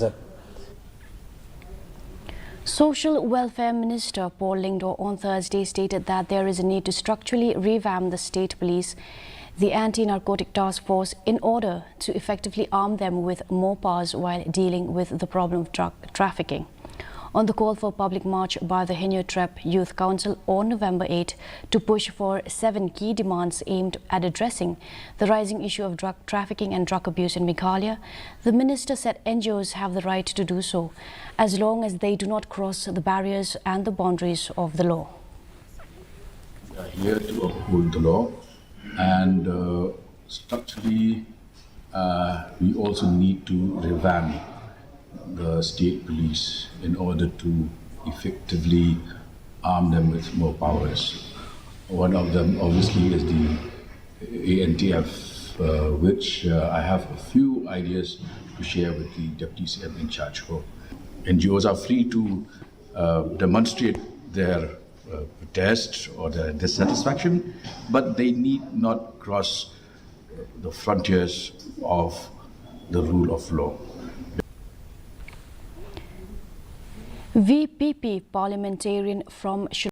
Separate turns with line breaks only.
visit.
Social Welfare Minister Paul Lyngdoh on Thursday stated that there is a need to structurally revamp the state police, the anti-narcotic task force, in order to effectively arm them with more powers while dealing with the problem of drug trafficking. On the call for public march by the Henyo Trep Youth Council on November 8 to push for 7 key demands aimed at addressing the rising issue of drug trafficking and drug abuse in Meghalaya, the minister said NGOs have the right to do so as long as they do not cross the barriers and the boundaries of the law.
We are here to uphold the law, and structurally we also need to revamp the state police in order to effectively arm them with more powers. One of them obviously is the ANTF, which I have a few ideas to share with the Deputy CM in charge for. NGOs are free to demonstrate their protest or their dissatisfaction, but they need not cross the frontiers of the rule of law.
VPP parliamentarian from